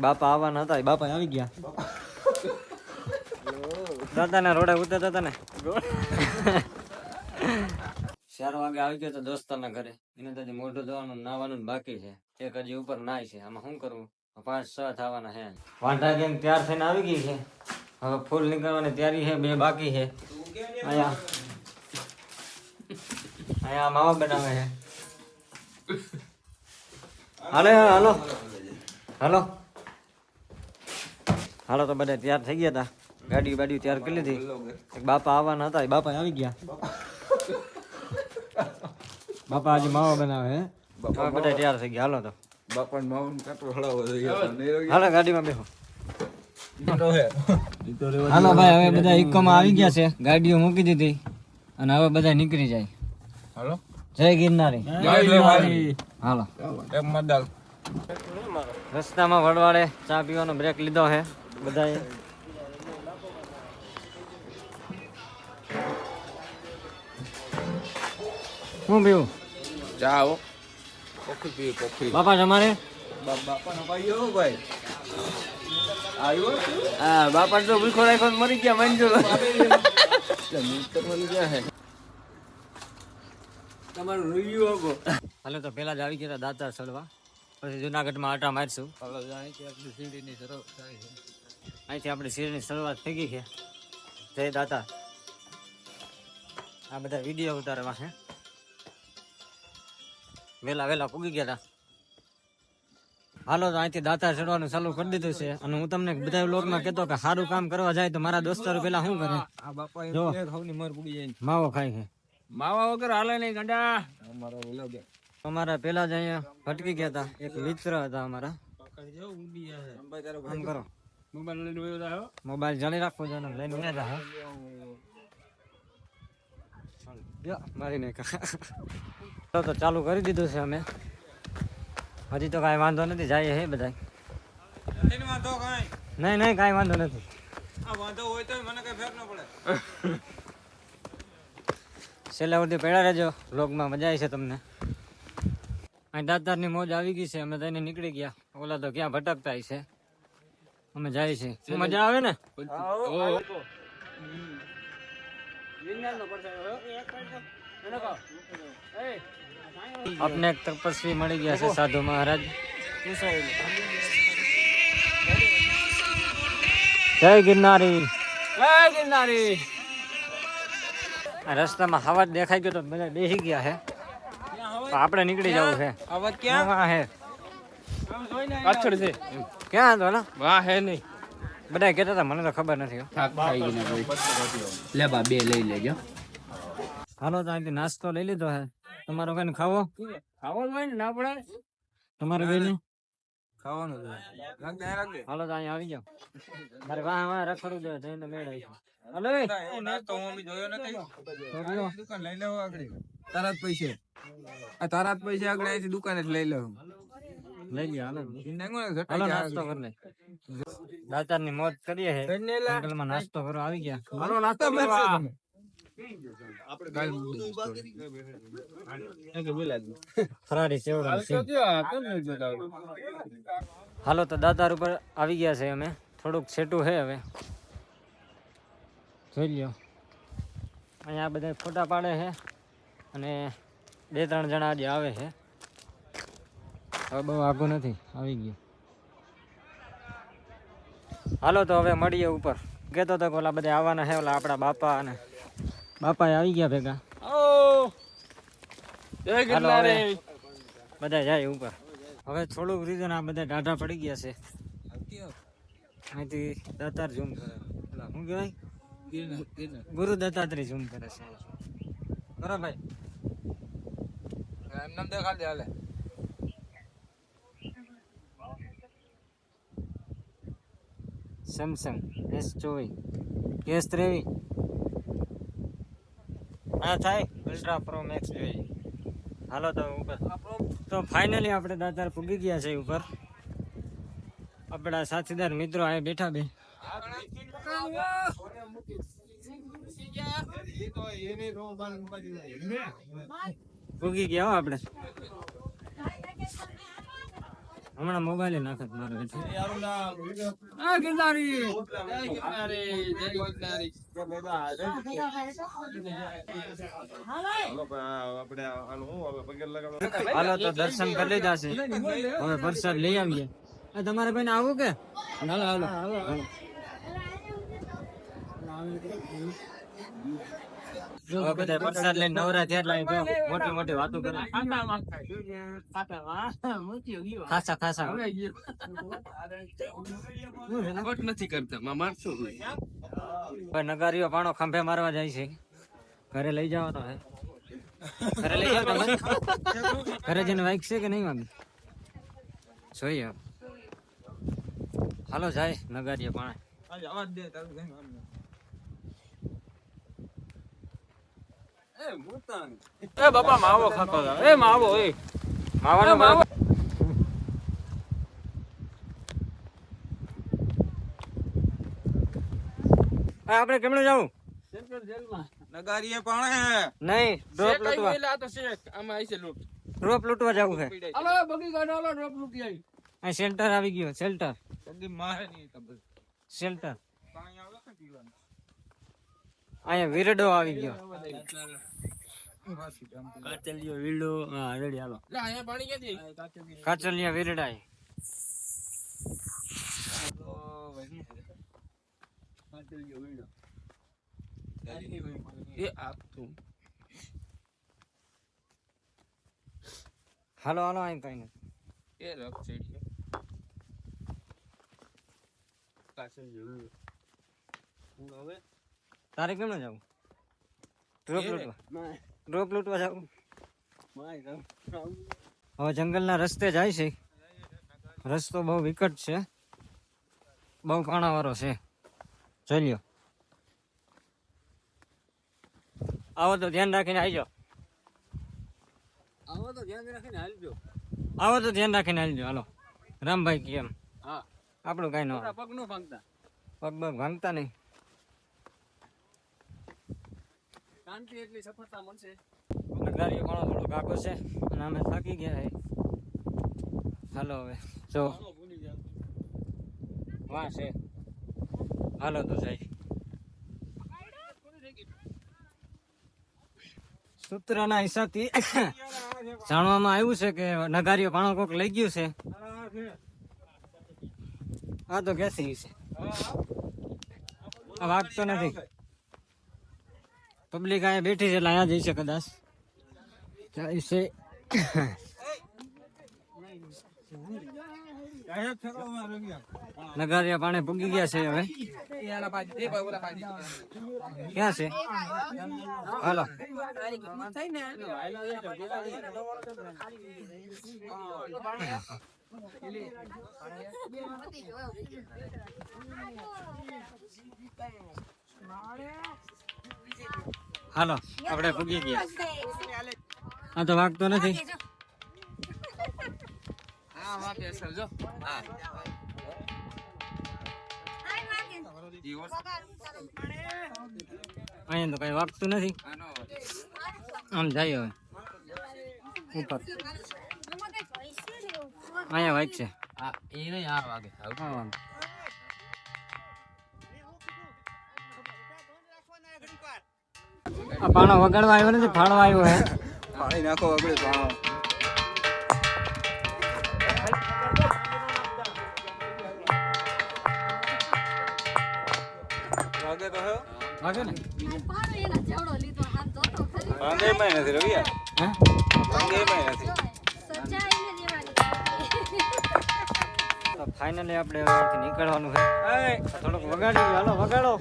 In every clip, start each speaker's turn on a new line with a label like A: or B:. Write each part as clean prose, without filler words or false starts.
A: બાપા આવવાના હતા, બાપા આવી ગયા. દાદાના રોડે ઉતરતા હતા ને 4 વાગે આવી ગયો તો દોસ્તારના ઘરે. એને તો મોઢું ધોવાનું નાવાનું બાકી છે. એક હજી ઉપર નાય છે. આમાં શું કરવું? 5-6 થવાના છે. વાંઢા ગેંગ તૈયાર થઈને આવી ગઈ છે. હવે ફૂલ નીકળવાની તૈયારી છે. 2 બાકી છે. અહીંયા માવા બનાવે છે. હાલો હાલો હાલો હાલો. તો બધા તૈયાર થઈ ગયા હતા. ગાડી બાડી તૈયાર કરી લીધી. એક બાપા આવવાના હતા, બાપા આવી ગયા. બાપા આજે માવા બનાવે હે. બધા તૈયાર થઈ ગયા. હાલો તો
B: બાપા માવા કાટો હળાવો જોઈએ.
A: હાલો ગાડીમાં બેહો. હાલો ભાઈ, હવે બધા ઇકોમાં આવી ગયા છે. ગાડીઓ મૂકી દીધી અને હવે બધા નીકળી જાય.
B: હાલો,
A: જય ગિરનારી. હાલો.
B: એક મદાલ
A: રસ્તામાં વડવાડે ચા પીવાનો બ્રેક લીધો છે બધાએ. શું પીવું?
B: ચા હો, કોફી પી કોફી.
A: બાપા તમારે?
B: બાપાનો ભાઈ હો ભાઈ આવ્યો.
A: હા, બાપા તો ભૂખો રાખ્યો મરી ગયા. મંજૂર
B: તમારું રિવ્યુ આપો.
A: હાલો તો પેલા જ આવી ગયા દાતા સડવા. પછી જુનાગઢમાં આટા મારશું. અહીંથી આપણે શિરની શરૂઆત થઈ ગઈ છે. જય દાતા. આ બધા વિડીયો ઉતારવા છે. વેલા પૂગી ગયા હતા. હાલો તો અહીંથી દાતા ચડવાનું ચાલુ કરી દીધું છે. અને હું તમને બધા વ્લોગમાં કહેતો કે સારું કામ કરવા જાય તો મારા દોસ્તારો પેલા શું કરે?
B: આ બાપા
A: જો
B: ખાવની મર પૂગી જાય.
A: માવો ખાય છે.
B: માવા વગર હાલે નહીં ગંડા. અમારો વ્લોગ
A: અમારા પેલા જ અહીંયા ભટકી ગયા હતા. એક મિત્ર હતા અમારા. આમ કરો,
B: મોબાઈલ લઈને વયો જાઓ.
A: મોબાઈલ જાણી રાખવો જોઈએ, લઈને ઉડ્યા જા. મારી નહીં તો ચાલુ કરી દીધું છે અમે. હજી તો કાંઈ વાંધો નથી. જાય હે બધા. નહીં કાંઈ વાંધો નથી. છેલ્લા સુધી પડ્યા રહેજો. વ્લોગમાં મજા આવી છે તમને. અહીં દાતારની મોજ આવી ગઈ છે. અમે થઈને નીકળી ગયા. ઓલા તો ક્યાં ભટકતા છે. અમે જાય છે. શું મજા આવે ને? આપને એક તપસ્વી મળી ગયા છે, સાધુ મહારાજ. જય ગિરનારી.
B: જય ગિરનારી.
A: રસ્તામાં હવા દેખાઈ ગયો તો બધા બેસી ગયા છે. આપણે નીકળી જવું છે.
B: અવાજ ક્યાં
A: હે?
B: પાછળ છે.
A: ક્યાં હતો ને?
B: વાહ હે નહીં.
A: બધા કહેતા હતા, મને તો ખબર નથી.
B: લે બા 2 લઈ લેજો.
A: હાલો તો અહીંથી નાસ્તો લઈ લીધો હે. તમારો કઈ ખાવો?
B: ખાવાનું હોય ને ના પડે.
A: તમારે કઈ
B: ખાવાનું છે. રાખજે.
A: હાલો તો અહીંયા આવી જાઓ. મારે વાહ રખડવું જોઈએ. જઈને મેળાઈ. હાલો
B: તો હું જોયો નથી. દુકાન લઈ લેવો આગળ. તારા જ પૈસે. આ તારા જ પૈસે આગળ અહીંથી દુકાને જ લઈ લેવું.
A: લઈ ગયા. હાલો
B: નાસ્તો
A: નાસ્તો કરી લે. દાતારની મોજ કરીએ છે. જંગલમાં નાસ્તો કરો આવી ગયા.
B: હાલો નાસ્તો કરવા.
A: ફરારી સેવડા છે. હાલો તો દાતાર ઉપર આવી ગયા છે અમે. થોડુંક છેટું છે હવે. જોઈ લ્યો. અહીંયા બધા ફોટા પાડે છે અને 2-3 જણા આજે આવે છે. હવે બહુ આગું નથી. આવી ગયું. હાલો તો હવે મળીએ ઉપર. કહેતો હતો કે ઓલા બધા આવવાના છે. ઓલા આપણા બાપા અને બાપા આવી ગયા ભેગા. બધા જાય ઉપર. હવે થોડુંક રીઝન આ બધા ડાઢા પડી ગયા છે. અહીંથી દાતાર ઝૂમ કરે. શું કહેવાય? ગુરુ દત્તાત્રેય ઝૂમ કરે છે. બરાબર ભાઈ?
B: એમ નામ દેખાડ દે હાલે.
A: સેમસંગ S24 S23 હા થાય. અલ્ટ્રા પ્રો મેક્સ જોઈએ. હાલો તો ઉપર. તો ફાઇનલી આપણે દાતાર પૂગી ગયા છે ઉપર. આપણા સાથીદાર મિત્રો આ બેઠા બે. પૂગી ગયા હો આપણે. હમણાં મોબાઈલ નાખત મારે એટલે.
B: આ ગિરનારી જય ગિરનારી જય ગિરનારી
A: હાલો તો દર્શન કરી લીધા છે, હવે પ્રસાદ લઈ આવીએ. તમારે ભાઈ આવું કે હાલો હાલો હાલો. હવે બધા પ્રસાદ લઈને નવરા થયા એટલે અહીં જો મોટી મોટી વાતો કરે. ખાસા ખાસા
B: નથી કરતા મામા શું
A: ભાઈ નગારીઓ પાણો ખંભે મારવા જાય છે. ઘરે લઈ જવાનો હે. ઘરે લઈ જાવ તમે? ઘરે જઈને વાઈક છે કે નહીં વાગી? જોઈએ હાલો જાય નગારીઓ પાણે.
B: અવાજ દે તારું કઈ વાંધો નહીં. એ બાપા માવો ખાતો હતો. એ માવો એ
A: માવાનો માવો. આપણે કેમણે જવું?
B: નગારીએ પાણે
A: નહીં ડ્રોપ લૂટવા.
B: આમાં આવી છે લૂંટ.
A: ડ્રોપ લૂટવા જવું છે.
B: હાલો બગી કાઢો હાલો ડ્રોપ લૂંટી આવી.
A: અહીં શેલ્ટર આવી ગયો. શેલ્ટર
B: જલ્દી મારે નહીં ખબર.
A: શેલ્ટર
B: પાણી આવે કે પીવાનું?
A: અહીંયા વીરડો આવી ગયો. કાચલિયો વીરડો. હા રેડી હાલો.
B: લે અહીંયા પાણી ક્યાંથી?
A: કાચલિયા વીરડા.
B: એ આપતું
A: હાલો હાલો અહીં કઈ નથી.
B: એ રખ છે કાસન જોયું હવે
A: તારે કેમ ના જવું? ડ્રોપ લૂટવા. ડ્રોપ લૂટવા જવું. હવે જંગલના રસ્તે જાય છે. રસ્તો બહુ વિકટ છે, બહુ પાણાવાળો છે. ચાલ્યો આવો તો ધ્યાન રાખીને આવજો.
B: આવો તો ધ્યાન રાખીને હાલજો.
A: આવો તો ધ્યાન રાખીને આવજો. હાલો રામભાઈ કેમ?
B: હા
A: આપણું કઈ ન હોય.
B: પગ નો ભાંગતા.
A: પગ પગ ભાંગતા નહીં.
B: શાંતિ એટલી સફળતા મળશે.
A: ગાડીઓ ઘણો થોડો કાકો છે અને અમે થાકી ગયા છે. હાલો હવે જો
B: ભૂલી જાવ.
A: વાં છે. હાલો તો જાય. સૂત્રના હિસાબથી જાણવામાં આવ્યું છે કે નગારીઓ પાણો કોક લઈ ગયું છે. આ તો કેસી છે. આ વાગતો નથી. પબ્લિક અહીંયા બેઠી છે એટલે અહીંયા જઈ છે કદાચ. જાય છે. નગારિયા પાણે પૂગી ગયા છે હવે. ક્યાં છે? હાલો હાલો આપણે પૂગી ગયા. આ તો વાગતો નથી. અહીંયા તો કઈ વાગતું નથી. આમ જાય હવે ઉપર. અહીંયા વાગ છે. આ પાણો વગાડવા આવ્યો નથી, ફાળવા આવ્યો હે.
B: પાણી નાખો આપણે પાણો. વાગે તો હે?
A: વાગે ને?
B: વાગે માં નથી રવિયા.
A: હે?
B: વાગે માં નથી.
A: તો ફાઇનલી આપણે હવે અહીંથી નીકળવાનું છે. થોડુંક વગાડી હાલો વગાડો.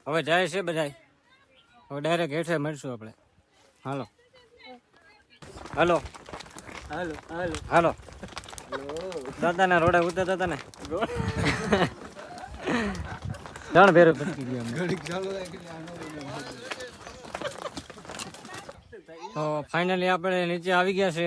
A: હવે જાય છે બધા. હવે ડાયરેક્ટ હેઠે મળશું આપણે. હાલો હાલો હાલો હાલો હાલો. દાદાના રોડે ઉતરતા હતા ને. ત્રણ ભેરો ભટકી ગયા. તો ફાઇનલી આપણે નીચે આવી ગયા છે.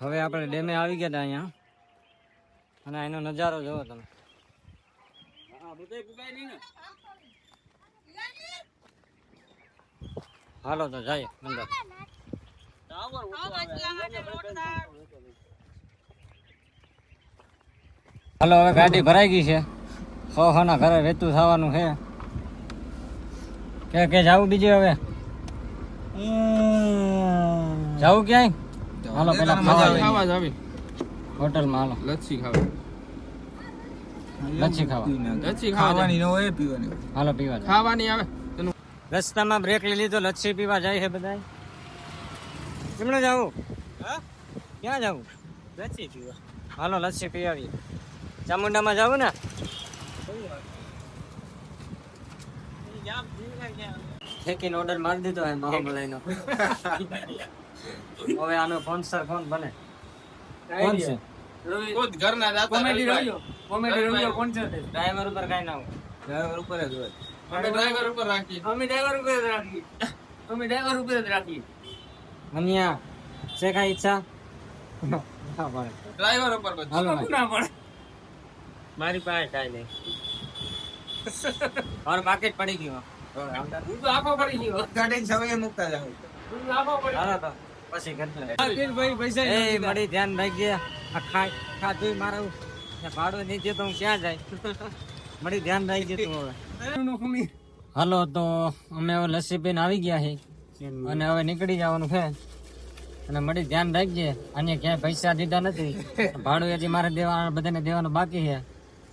A: હવે આપણે ડેમે આવી ગયા હતા અહીંયા. અને એનો નજારો જોવો તમે. હાલો તો જાય અંદર. હાલો હવે ગાડી ભરાઈ ગઈ છે. ના ઘરે વેતું થવાનું છે કે જાવું બીજે હવે જાવું ક્યાંય? હાલો પેલા
B: ખાવા જાવી
A: હોટલમાં હાલો
B: લચ્છી ખાવા
A: લચ્છી ખાવા
B: લચ્છી ખાવાની ન હોય પીવાની
A: હાલો પીવા જાય.
B: ખાવાની આવે
A: રસ્તામાં બ્રેક લઈ લીધો લચ્છી પીવા જાય છે બધા. કેમણે જાવું? ક્યાં જાવું? લચ્છી પીવા. હાલો લચ્છી પી આવીએ. ચામુંડામાં જાવું ને? ઠેકીને ઓર્ડર મારી દીધો હે મહામલાઈનો. હવે આનો સ્પોન્સર કોણ બને? કોણ છે?
B: ખુદ ઘરના દાતા
A: કોમેડી રોયો કોણ છે? ડ્રાઈવર ઉપર કાઈ ના હોય.
B: ડ્રાઈવર ઉપર જ હોય. અમે ડ્રાઈવર ઉપર રાખીએ.
A: મનિયા છે કાંઈ ઈચ્છા?
B: ડ્રાઈવર ઉપર બધું.
A: હાલો ભાઈ. મારી પાસે કાંઈ નહીં. મારું પાકેટ પડી ગયું.
B: ગાડીને સવાય મૂકતા જાવ.
A: હાલો તો પછી કરજો. એ મળી ધ્યાન રાખજે. આ ખાધું મારું ભાડું નહીં દે તો હું ક્યાં જાય? મળી ધ્યાન રાખજે તું હવે. હાલો તો અમે હવે લસ્સી પીને આવી ગયા છે અને હવે નીકળી જવાનું છે. અને મળી ધ્યાન રાખજે. અને ક્યાંય પૈસા દીધા નથી. ભાડું હજી મારે દેવા બધાને દેવાનું બાકી છે.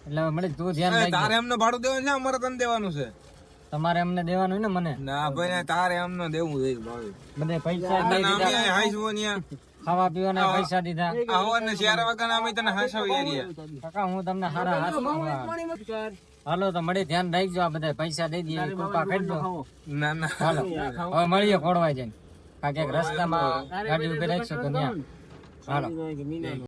A: એટલે હવે મળી તું ધ્યાન રાખજે.
B: તારે એમને ભાડું દેવાનું છે અમારે તને દેવાનું છે?
A: તમારે અમને દેવાનું ને મને
B: ના ભાઈ તારે એમને દેવું છે ભાડું.
A: બધે પૈસા દઈ દીધા. ખાવા પીવાના પૈસા દીધા.
B: આવવાને 4 વાગ્યાના અમે તને હાંસવીએ રહ્યા.
A: કાકા હું તમને હારા હાથ હાલો તો મળી ધ્યાન રાખજો. આ બધા પૈસા દઈ દઈએ કૃપા કરજો.
B: ના ના
A: હાલો હવે મળીએ ખોડવાઈ જઈને. કાંઈક રસ્તામાં ગાડી ઉભી રાખશો તો ત્યાં હાલો.